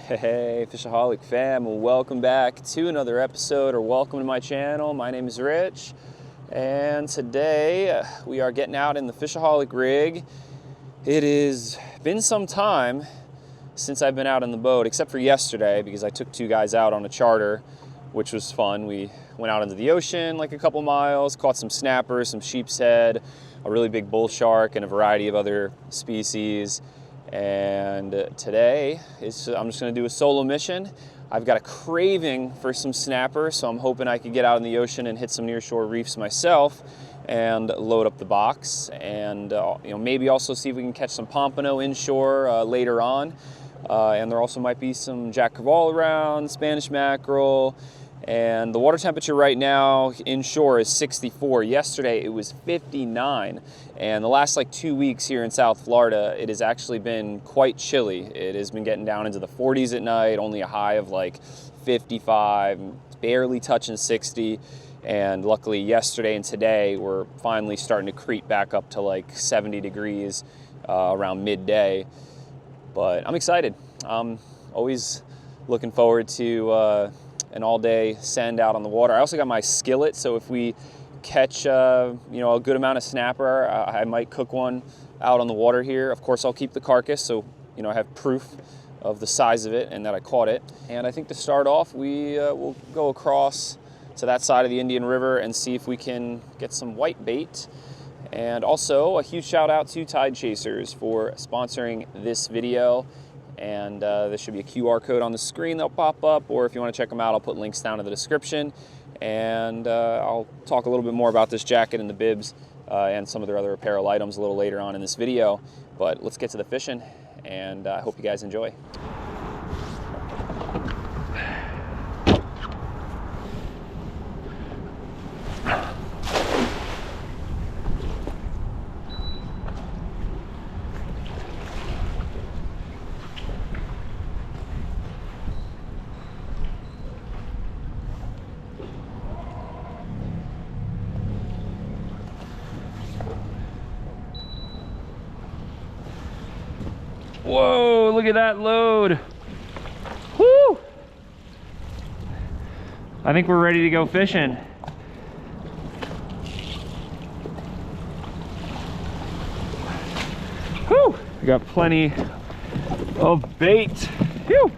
Hey, FishAholic fam, welcome back to another episode, or welcome to my channel. My name is Rich, and today we are getting out in the FishAholic rig. It has been some time since I've been out in the boat, except for yesterday, because I took two guys out on a charter, which was fun. We went out into the ocean like a couple miles, caught some snappers, some sheep's head, a really big bull shark, and a variety of other species. And today, I'm just gonna do a solo mission. I've got a craving for some snapper, so I'm hoping I could get out in the ocean and hit some nearshore reefs myself and load up the box. And maybe also see if we can catch some pompano inshore later on. And there also might be some jack crevalle around, Spanish mackerel. And the water temperature right now inshore is 64. Yesterday it was 59. And the last like 2 weeks here in South Florida, it has actually been quite chilly. It has been getting down into the 40s at night, only a high of like 55, barely touching 60. And luckily yesterday and today, we're finally starting to creep back up to like 70 degrees around midday. But I'm excited. I'm always looking forward to an all-day send out on the water. I also got my skillet, so if we catch a good amount of snapper, I might cook one out on the water here. Of course, I'll keep the carcass, so I have proof of the size of it and that I caught it. And I think to start off, we will go across to that side of the Indian River and see if we can get some white bait. And also a huge shout out to Tide Chasers for sponsoring this video. And there should be a QR code on the screen that'll pop up, or if you want to check them out, I'll put links down in the description. And I'll talk a little bit more about this jacket and the bibs and some of their other apparel items a little later on in this video. But let's get to the fishing, and I hope you guys enjoy. Whoa, look at that load. Woo! I think we're ready to go fishing. Whew! We got plenty of bait. Whew!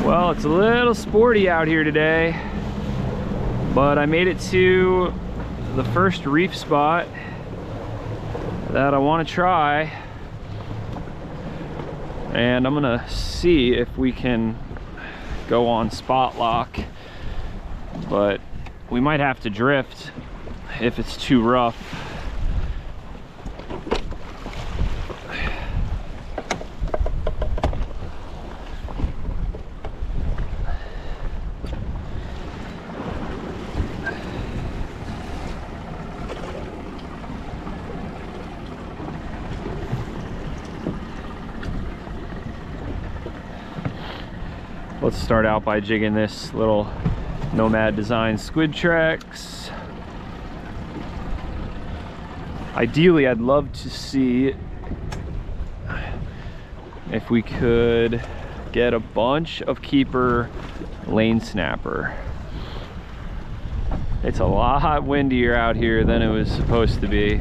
Well, it's a little sporty out here today, but I made it to the first reef spot that I want to try, and I'm gonna see if we can go on spot lock, but we might have to drift if it's too rough. Let's start out by jigging this little Nomad Design Squid Trex. Ideally, I'd love to see if we could get a bunch of keeper lane snapper. It's a lot windier out here than it was supposed to be.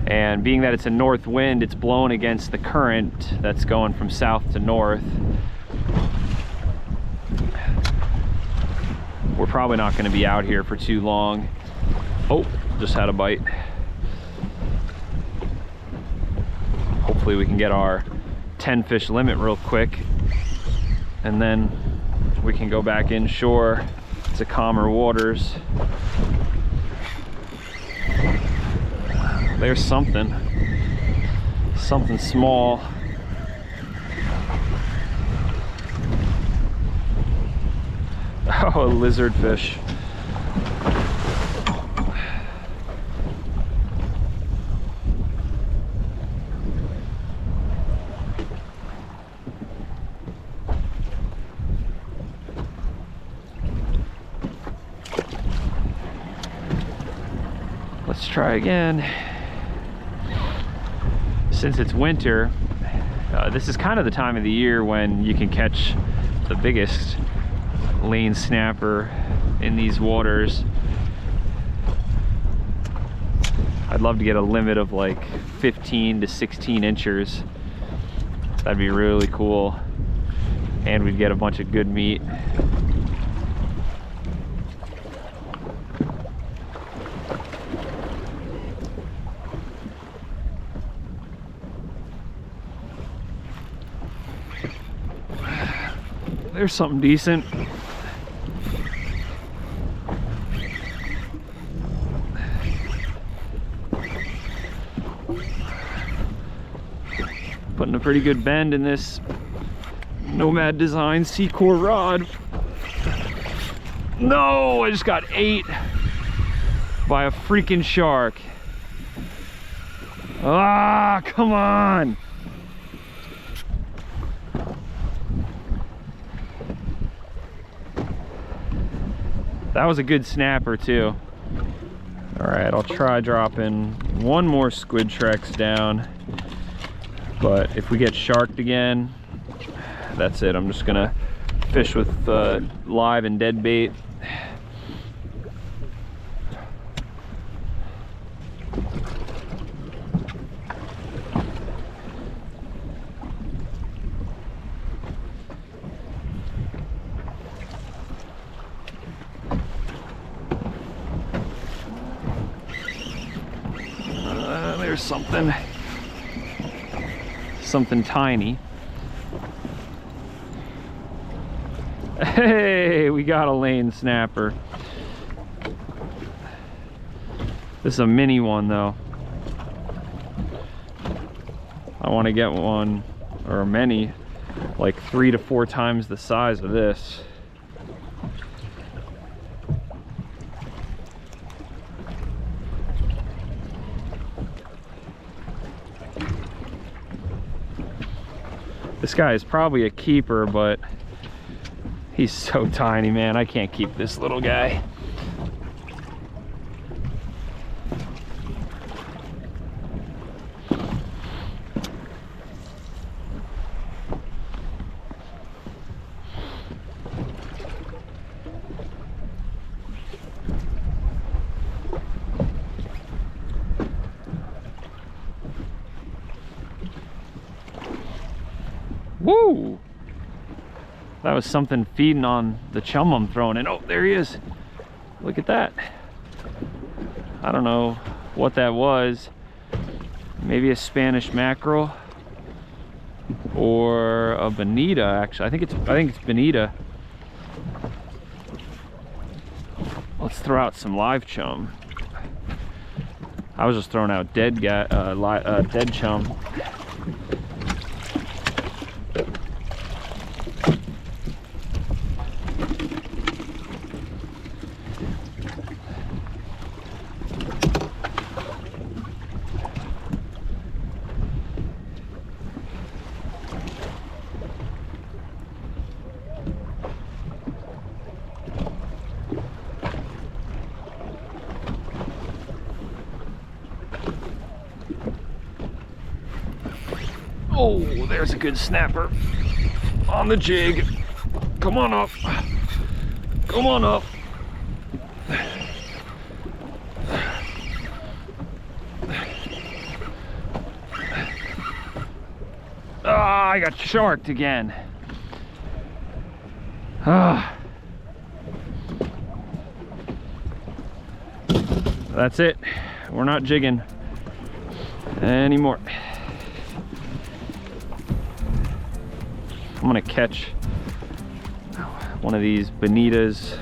And being that it's a north wind, it's blowing against the current that's going from south to north. We're probably not going to be out here for too long. Oh, just had a bite. Hopefully we can get our 10 fish limit real quick, and then we can go back inshore to calmer waters. There's something small. Oh, a lizard fish. Let's try again. Since it's winter, this is kind of the time of the year when you can catch the biggest lane snapper in these waters. I'd love to get a limit of like 15 to 16 inchers. That'd be really cool. And we'd get a bunch of good meat. There's something decent. Putting a pretty good bend in this Nomad Design C-Core rod. No, I just got ate by a freaking shark. Ah, come on. That was a good snapper too. All right, I'll try dropping one more squid Trex down. But if we get sharked again, that's it. I'm just gonna fish with live and dead bait. There's something tiny. Hey, we got a lane snapper. This is a mini one though. I want to get one, or many, like 3 to 4 times the size of this. This guy is probably a keeper, but he's so tiny, man. I can't keep this little guy. Woo! That was something feeding on the chum I'm throwing in. Oh, there he is. Look at that. I don't know what that was. Maybe a Spanish mackerel or a Bonita, actually. I think it's Bonita. Let's throw out some live chum. I was just throwing out dead chum. Oh, there's a good snapper on the jig. Come on up. Come on up. Ah, I got sharked again. Ah. That's it. We're not jigging anymore. I'm gonna catch one of these Bonitas.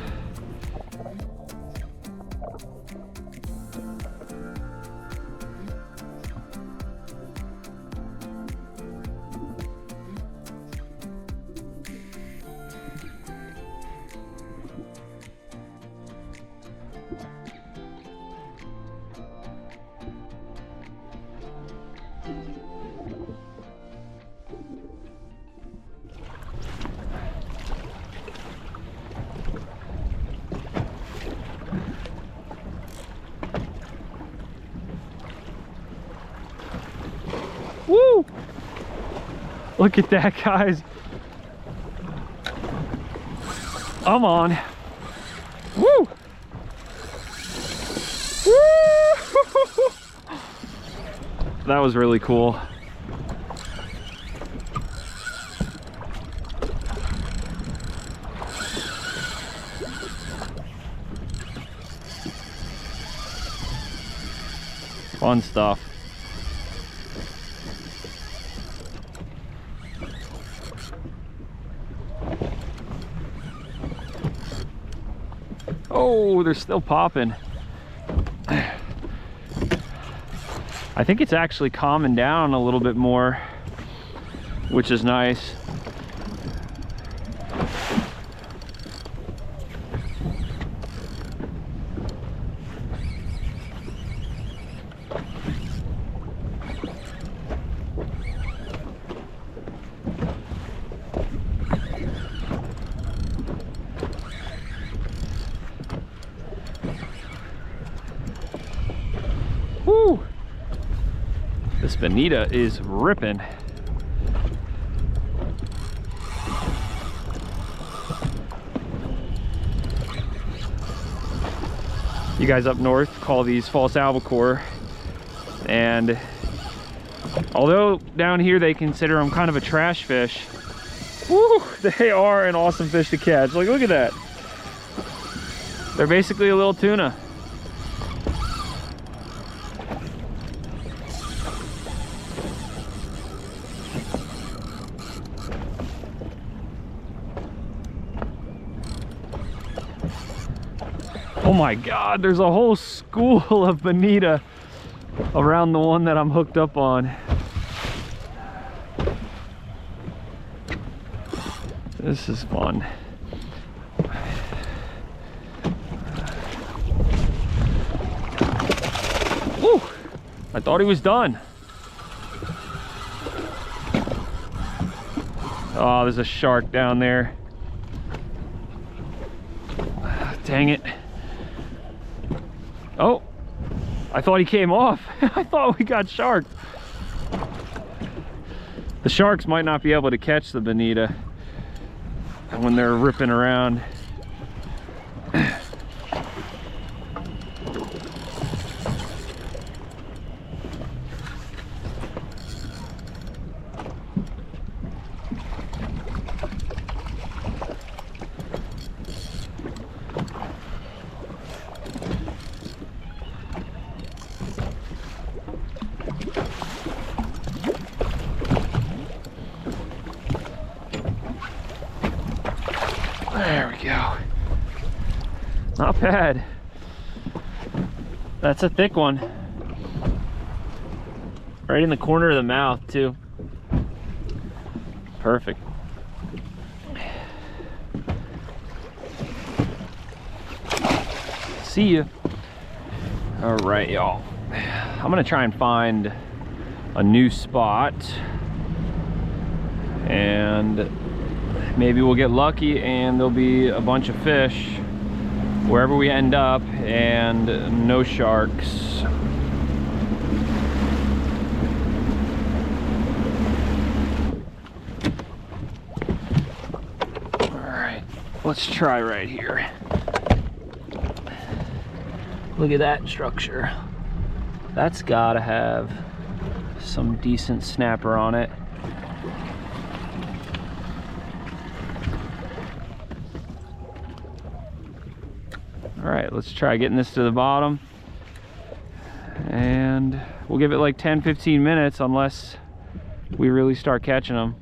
Woo! Look at that, guys. I'm on. Woo! Woo! That was really cool. Fun stuff. Oh, they're still popping. I think it's actually calming down a little bit more, which is nice. Woo! This Bonita is ripping. You guys up north call these false albacore, and although down here they consider them kind of a trash fish, woo, they are an awesome fish to catch. Like, look at that. They're basically a little tuna. Oh my God, there's a whole school of Bonita around the one that I'm hooked up on. This is fun. Woo! I thought he was done. Oh, there's a shark down there. Dang it. Oh, I thought he came off. I thought we got sharked. The sharks might not be able to catch the Bonita when they're ripping around. There we go. Not bad. That's a thick one. Right in the corner of the mouth too. Perfect. See ya. All right, y'all. I'm gonna try and find a new spot, and maybe we'll get lucky and there'll be a bunch of fish wherever we end up and no sharks. All right, let's try right here. Look at that structure. That's gotta have some decent snapper on it. All right, let's try getting this to the bottom, and we'll give it like 10-15 minutes unless we really start catching them.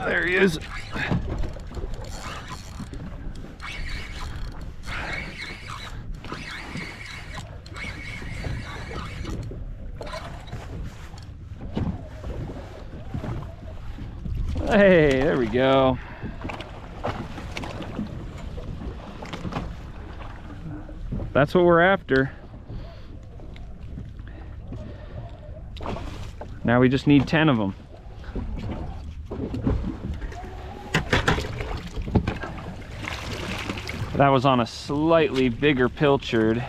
There he is. Hey, there we go. That's what we're after. Now we just need 10 of them. That was on a slightly bigger pilchard.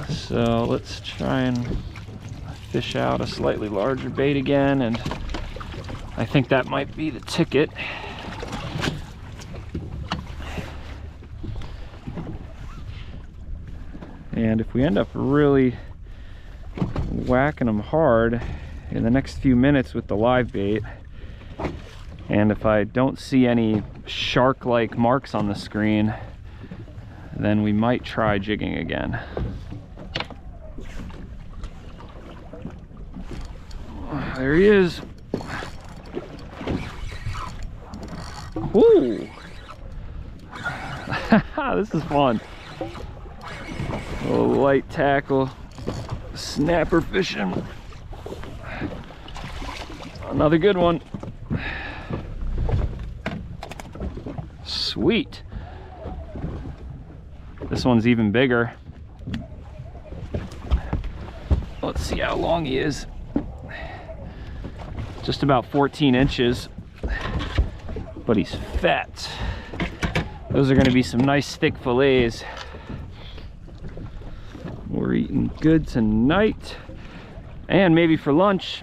So let's try and fish out a slightly larger bait again, and I think that might be the ticket. And if we end up really whacking them hard in the next few minutes with the live bait, and if I don't see any shark-like marks on the screen, then we might try jigging again. There he is. Ooh. This is fun. A little light tackle, snapper fishing. Another good one. Sweet. This one's even bigger. Let's see how long he is. Just about 14 inches, but he's fat. Those are going to be some nice thick fillets. We're eating good tonight, and maybe for lunch.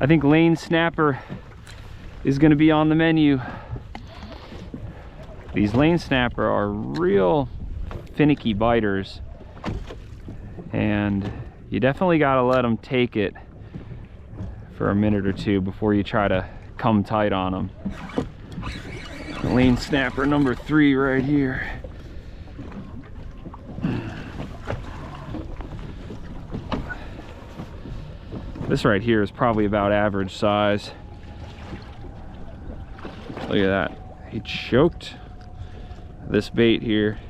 I think lane snapper is going to be on the menu. These lane snapper are real finicky biters, and you definitely got to let them take it for a minute or two before you try to come tight on them. Lane snapper number 3 right here. This right here is probably about average size. Look at that. He choked this bait here.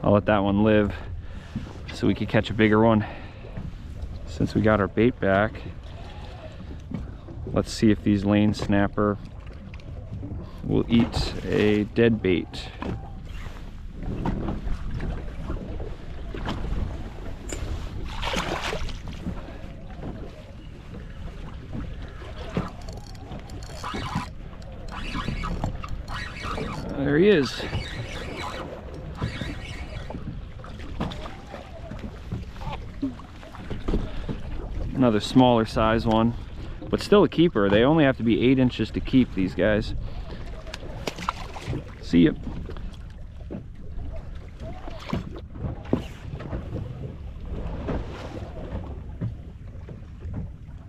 I'll let that one live so we could catch a bigger one. Since we got our bait back, let's see if these lane snapper will eat a dead bait. There he is. Another smaller size one, but still a keeper. They only have to be 8 inches to keep, these guys. See ya.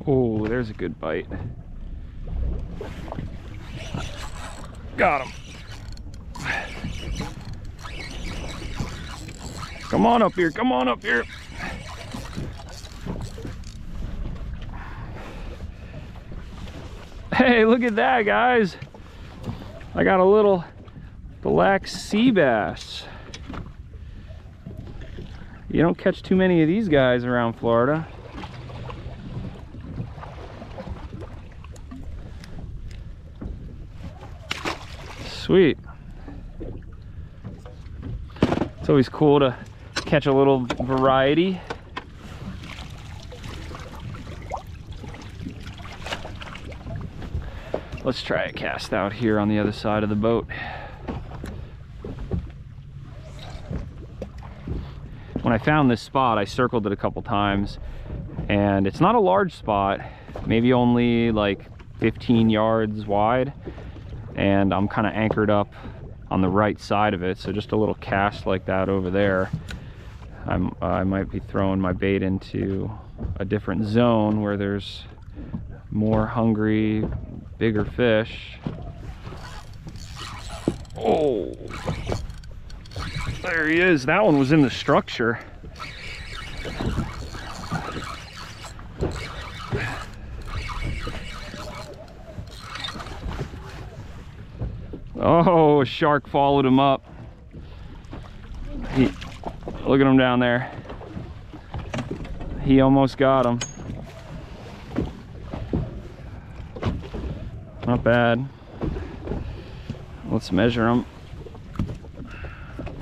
Oh, there's a good bite. Got him. Come on up here, come on up here. Hey, look at that, guys. I got a little black sea bass. You don't catch too many of these guys around Florida. Sweet. It's always cool to catch a little variety. Let's try a cast out here on the other side of the boat. When I found this spot, I circled it a couple times, and it's not a large spot, maybe only like 15 yards wide, and I'm kind of anchored up on the right side of it, so just a little cast like that over there. I might be throwing my bait into a different zone where there's more hungry, bigger fish. Oh, there he is. That one was in the structure. Oh, a shark followed him up. Look at him down there. He almost got him. Not bad. Let's measure him.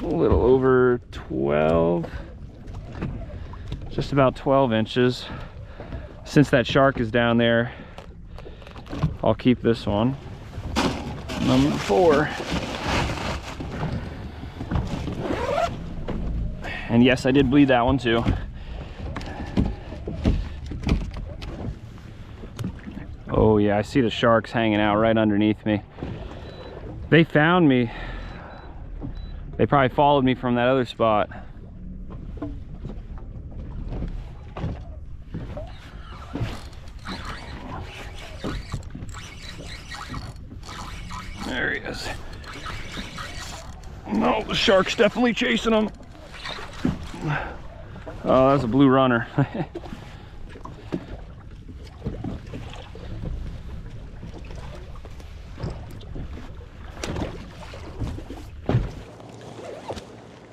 A little over 12. Just about 12 inches. Since that shark is down there, I'll keep this one. Number 4. And yes, I did bleed that one too. Oh yeah, I see the sharks hanging out right underneath me. They found me. They probably followed me from that other spot. There he is. No, the shark's definitely chasing him. Oh, that's a blue runner.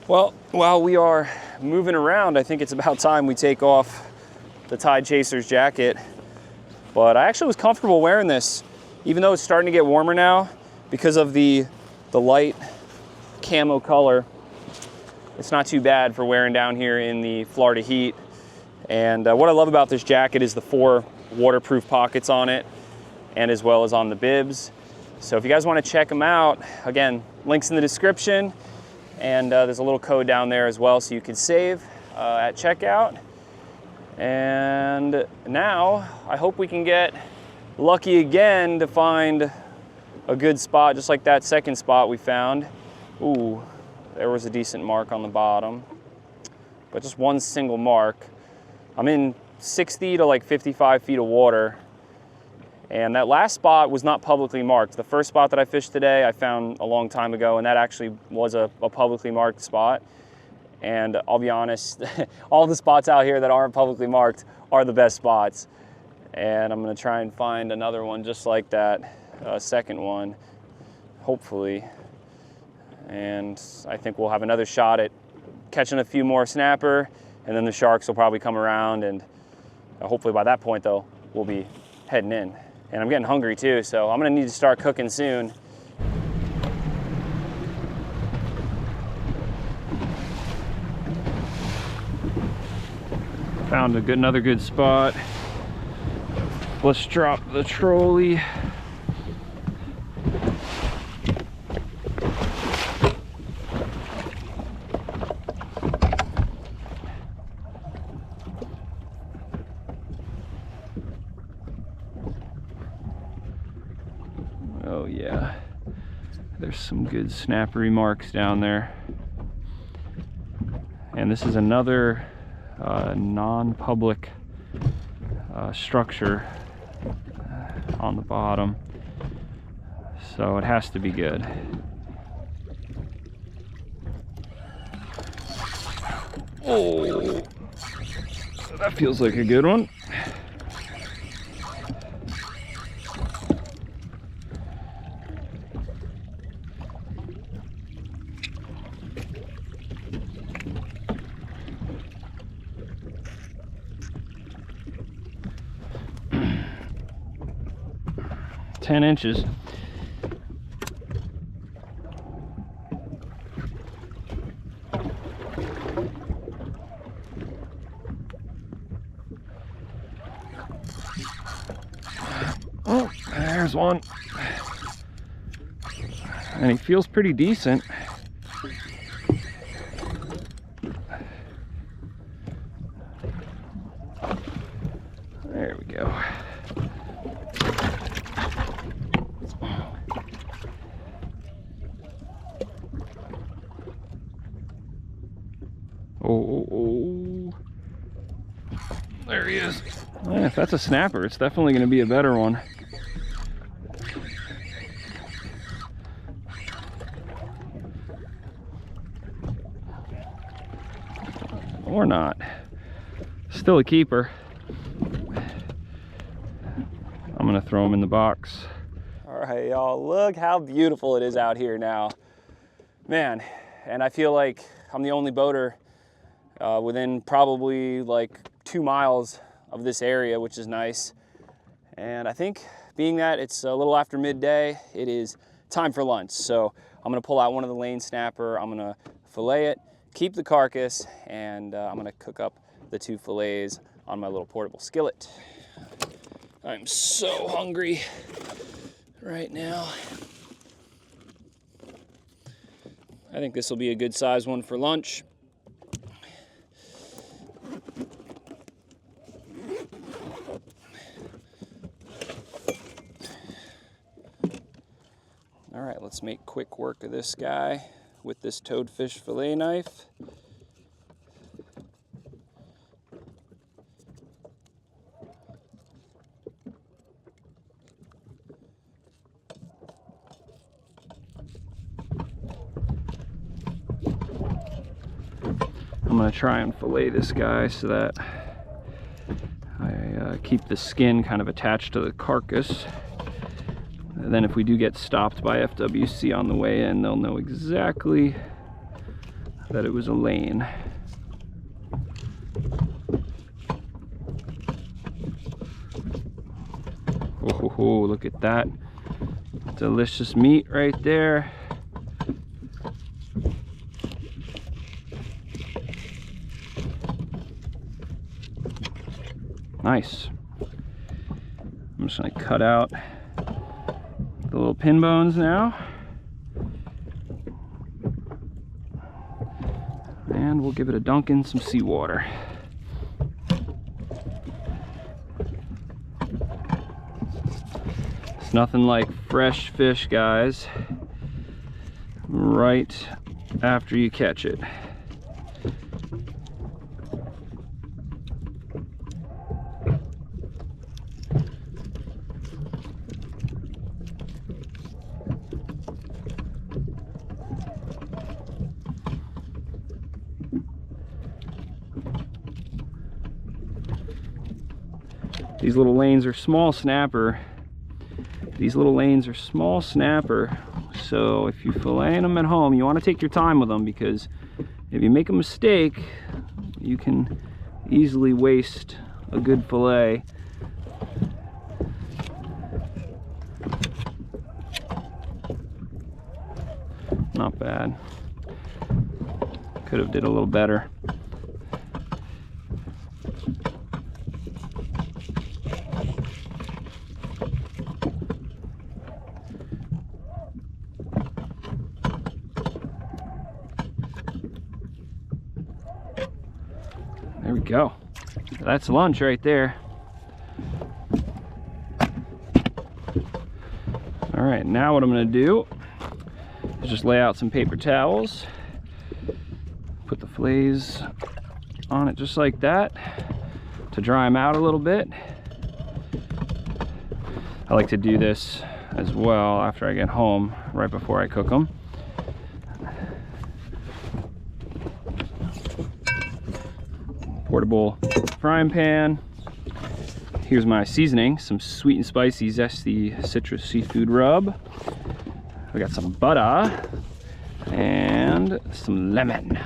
Well, while we are moving around, I think it's about time we take off the Tide Chaser's jacket. But I actually was comfortable wearing this, even though it's starting to get warmer now, because of the light camo color. It's not too bad for wearing down here in the Florida heat. And what I love about this jacket is the 4 waterproof pockets on it, and as well as on the bibs. So if you guys want to check them out, again, links in the description. And there's a little code down there as well, so you can save at checkout. And now I hope we can get lucky again to find a good spot, just like that second spot we found. Ooh, there was a decent mark on the bottom, but just one single mark. I'm in 60 to like 55 feet of water. And that last spot was not publicly marked. The first spot that I fished today, I found a long time ago, and that actually was a publicly marked spot. And I'll be honest, all the spots out here that aren't publicly marked are the best spots. And I'm gonna try and find another one just like that, second one, hopefully. And I think we'll have another shot at catching a few more snapper, and then the sharks will probably come around, and hopefully by that point though, we'll be heading in. And I'm getting hungry too, so I'm gonna need to start cooking soon. Found another good spot. Let's drop the trolley. Oh yeah, there's some good snappery marks down there. And this is another non-public structure on the bottom, so it has to be good. Oh, that feels like a good one. Ten inches. Oh, there's one. And he feels pretty decent. There we go. Oh, there he is. If that's a snapper, it's definitely going to be a better one. Or not. Still a keeper. gonna throw them in the box. All right, y'all, look how beautiful it is out here now. Man, and I feel like I'm the only boater within probably like 2 miles of this area, which is nice. And I think being that it's a little after midday, it is time for lunch. So I'm gonna pull out one of the lane snapper, I'm gonna fillet it, keep the carcass, and I'm gonna cook up the 2 fillets on my little portable skillet. I'm so hungry right now. I think this will be a good size one for lunch. All right, let's make quick work of this guy with this toadfish fillet knife. I'm gonna try and fillet this guy so that I keep the skin kind of attached to the carcass. And then if we do get stopped by FWC on the way in, they'll know exactly that it was a lane. Oh, look at that. Delicious meat right there. Nice. I'm just gonna cut out the little pin bones now. And we'll give it a dunk in some seawater. It's nothing like fresh fish, guys, right after you catch it. These little lanes are small snapper. So if you're filleting them at home, you want to take your time with them, because if you make a mistake, you can easily waste a good fillet. Not bad. Could have did a little better. There we go. That's lunch right there. All right, now what I'm gonna do is just lay out some paper towels, put the fillets on it just like that to dry them out a little bit. I like to do this as well after I get home, right before I cook them. Portable frying pan. Here's my seasoning, some sweet and spicy zesty citrus seafood rub. We got some butter and some lemon.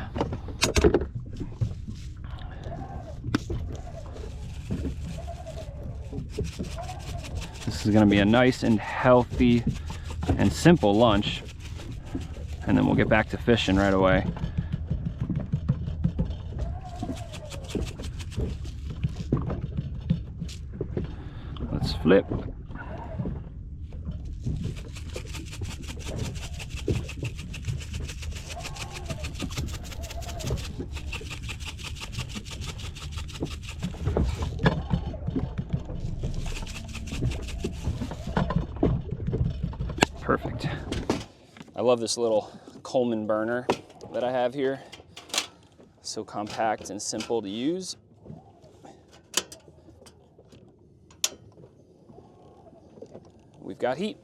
This is gonna be a nice and healthy and simple lunch, and then we'll get back to fishing right away. Let's flip. Perfect. I love this little Coleman burner that I have here. So compact and simple to use. We've got heat.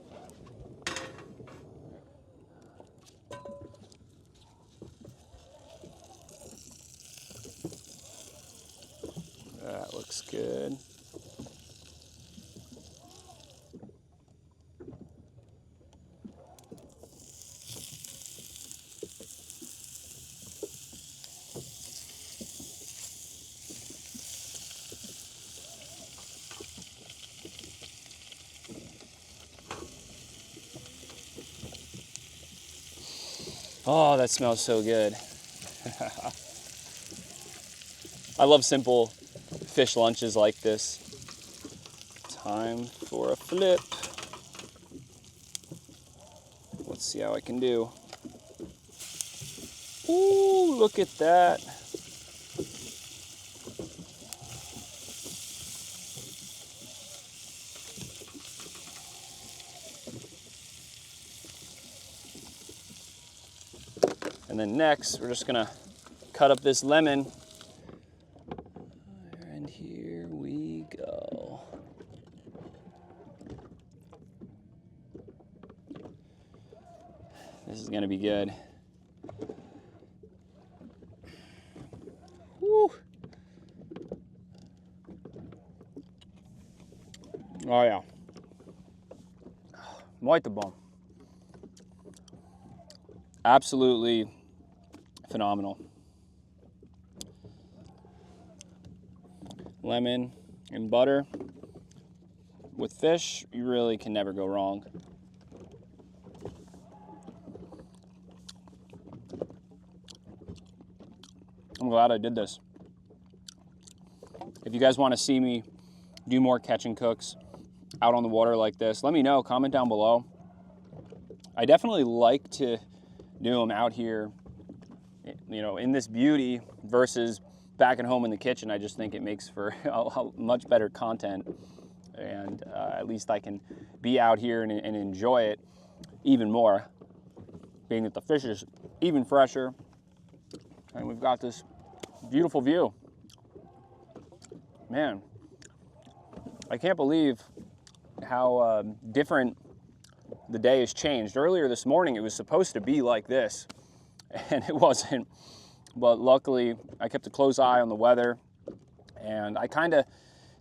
That looks good. Oh, that smells so good. I love simple fish lunches like this. Time for a flip. Let's see how I can do. Ooh, look at that. And then next, we're just gonna cut up this lemon. And here we go. This is gonna be good. Woo. Oh yeah. Muito bom. Absolutely phenomenal. Lemon and butter. With fish, you really can never go wrong. I'm glad I did this. If you guys want to see me do more catch and cooks out on the water like this, let me know, comment down below. I definitely like to do them out here, you know, in this beauty versus back at home in the kitchen. I just think it makes for a much better content, and at least I can be out here and enjoy it even more, being that the fish is even fresher, and we've got this beautiful view. Man, I can't believe how different the day has changed. Earlier this morning, it was supposed to be like this, and it wasn't. But luckily, I kept a close eye on the weather, and I kind of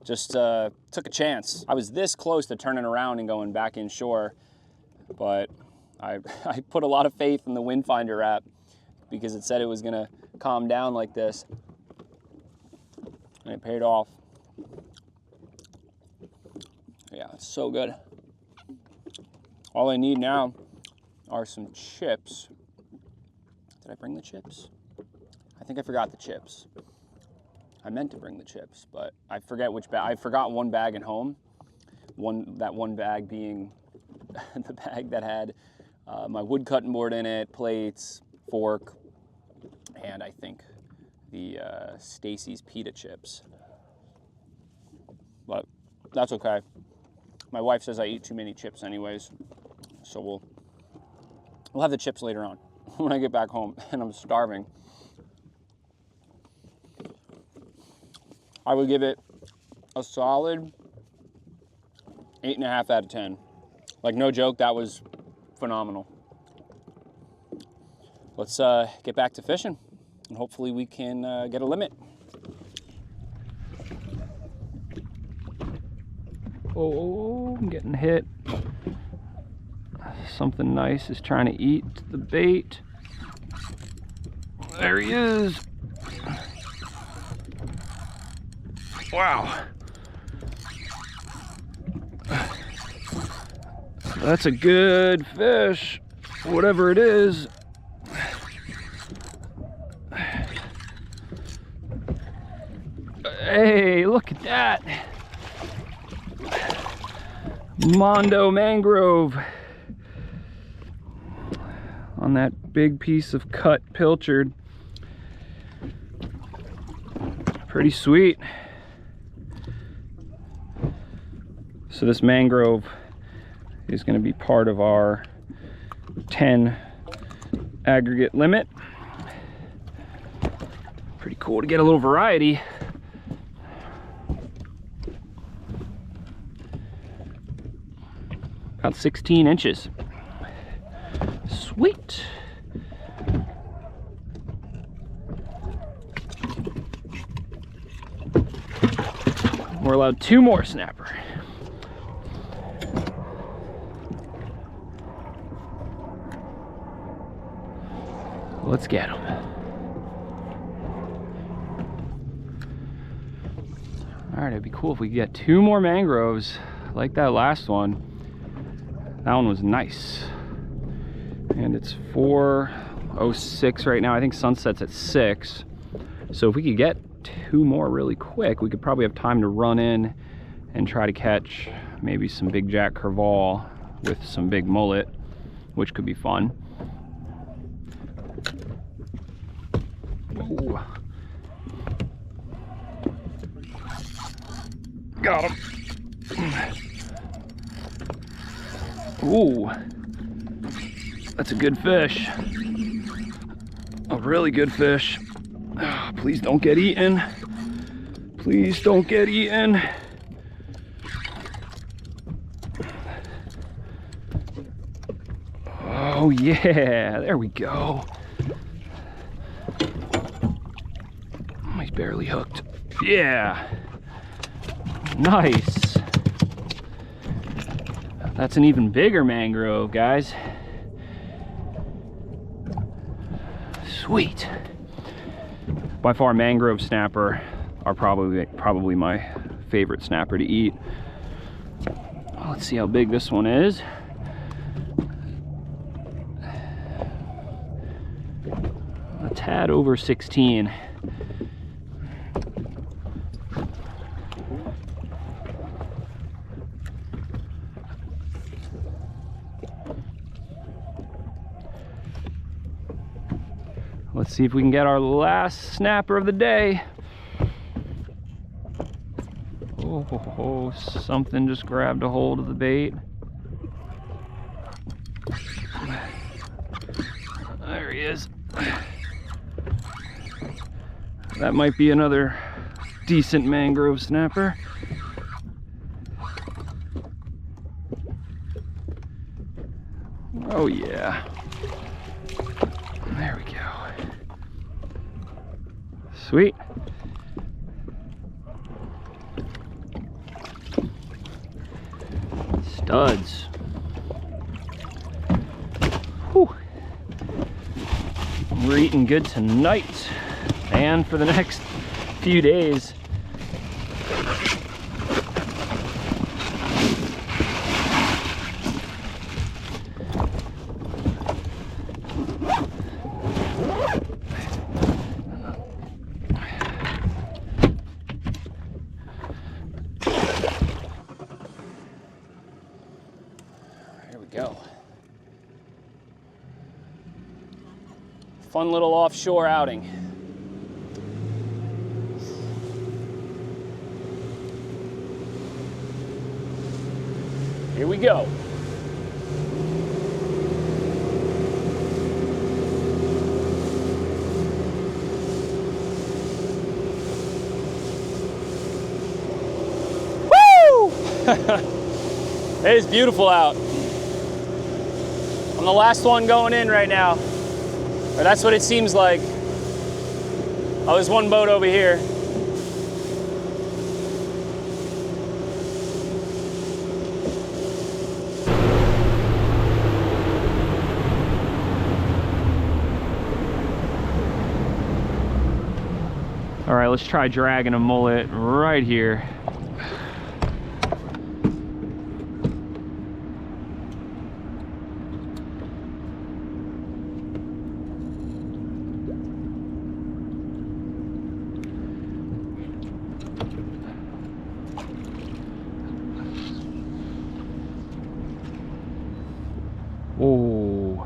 just took a chance. I was this close to turning around and going back inshore, but I put a lot of faith in the wind finder app because it said it was gonna calm down like this, and it paid off. Yeah, it's so good. All I need now are some chips. Did I bring the chips? I think I forgot the chips. I meant to bring the chips, but I forget which bag. I forgot one bag at home. That one bag being the bag that had my wood cutting board in it, plates, fork, and I think the Stacy's pita chips. But that's okay. My wife says I eat too many chips anyways, so we'll have the chips later on when I get back home and I'm starving. I would give it a solid 8.5 out of 10. Like, no joke, that was phenomenal. Let's get back to fishing, and hopefully we can get a limit. Oh, I'm getting hit. Something nice is trying to eat the bait. There he is. Wow. That's a good fish, whatever it is. Hey, look at that. Mondo mangrove on that big piece of cut pilchard. Pretty sweet. So this mangrove is going to be part of our 10 aggregate limit. Pretty cool to get a little variety. About 16 inches. Sweet. We're allowed 2 more snapper. Let's get them. All right, it'd be cool if we could get 2 more mangroves like that last one. That one was nice. And it's 4 06 right now. I think sunset's at 6. So if we could get 2 more really quick, we could probably have time to run in and try to catch maybe some big jack crevalle with some big mullet, which could be fun. Ooh. Got him. Ooh, that's a good fish. A really good fish. Oh, please don't get eaten. Please don't get eaten. Oh yeah, there we go. Oh, he's barely hooked. Yeah, nice. That's an even bigger mangrove, guys. Sweet. By far, mangrove snapper are probably my favorite snapper to eat. Let's see how big this one is. A tad over 16. Let's see if we can get our last snapper of the day. Oh, something just grabbed a hold of the bait. There he is. That might be another decent mangrove snapper. Oh yeah. There we go. Sweet. Studs. Whew. We're eating good tonight and for the next few days. Go. Fun little offshore outing. Here we go. Woo! It is beautiful out. I'm the last one going in right now. Or that's what it seems like. Oh, there's one boat over here. All right, let's try dragging a mullet right here. Oh,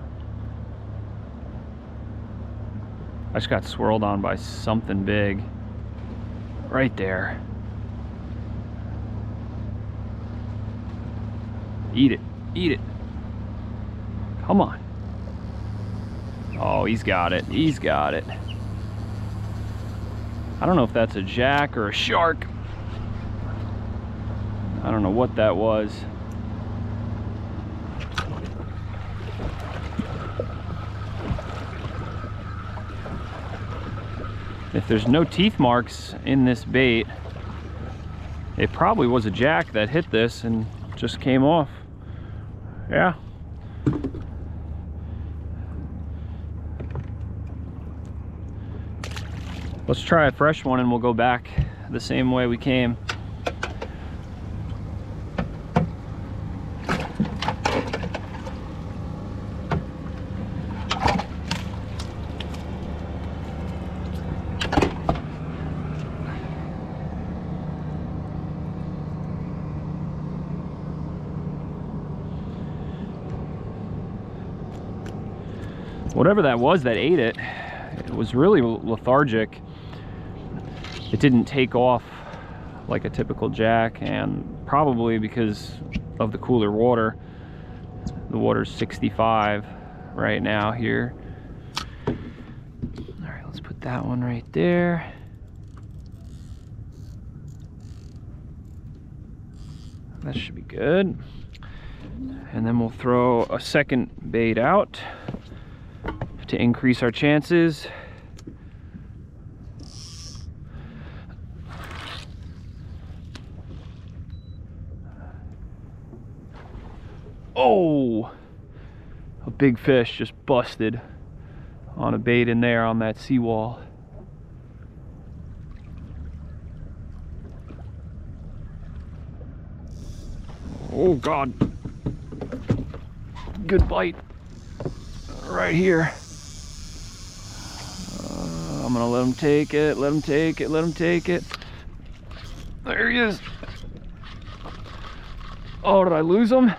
I just got swirled on by something big right there. Eat it, eat it. Come on. Oh, he's got it, he's got it. I don't know if that's a jack or a shark. I don't know what that was. If there's no teeth marks in this bait, it probably was a jack that hit this and just came off. Yeah. Let's try a fresh one and we'll go back the same way we came. whatever that was that ate it, it was really lethargic. It didn't take off like a typical jack, and probably because of the cooler water. The water's 65 right now here. All right, let's put that one right there. That should be good. And then we'll throw a second bait out to increase our chances. Oh, a big fish just busted on a bait in there on that seawall. Oh God, good bite right here. I'm gonna let him take it, let him take it, let him take it. There he is. Oh, did I lose him?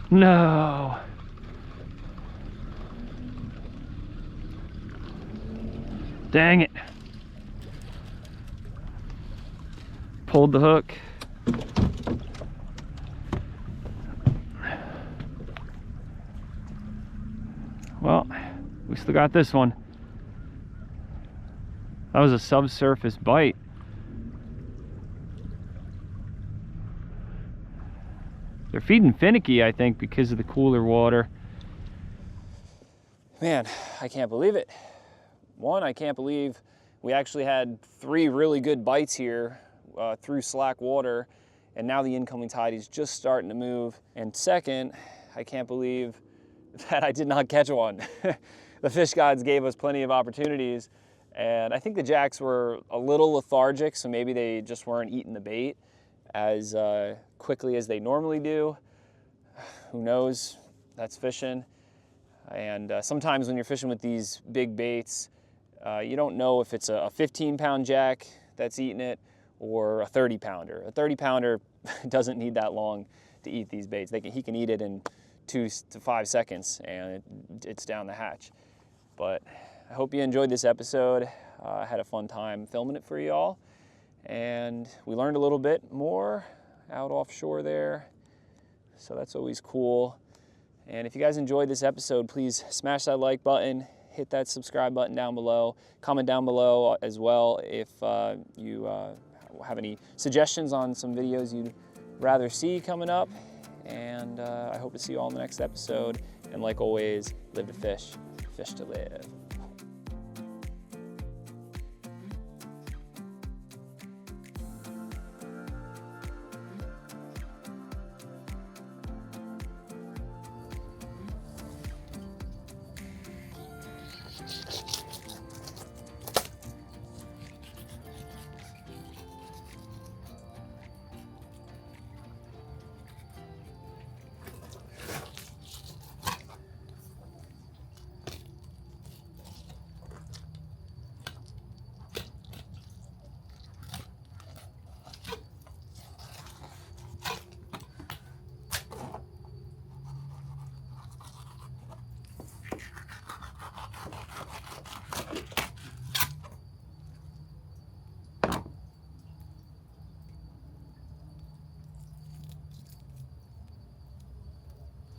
No. Dang it. Pulled the hook. Well, we still got this one. That was a subsurface bite. They're feeding finicky, I think, because of the cooler water. Man, I can't believe it. One, I can't believe we actually had 3 really good bites here through slack water, and now the incoming tide is just starting to move. And second, I can't believe that I did not catch one. The fish gods gave us plenty of opportunities, and I think the jacks were a little lethargic, so maybe they just weren't eating the bait as quickly as they normally do. Who knows? That's fishing. And sometimes when you're fishing with these big baits, you don't know if it's a 15-pound jack that's eating it or a 30-pounder. A 30-pounder doesn't need that long to eat these baits. He can eat it in 2 to 5 seconds, and it's down the hatch. But I hope you enjoyed this episode. I had a fun time filming it for y'all, and we learned a little bit more out offshore there, so that's always cool. And if you guys enjoyed this episode, please smash that like button, hit that subscribe button down below, comment down below as well if you have any suggestions on some videos you'd rather see coming up. And I hope to see you all in the next episode. And like always, live to fish, fish to live.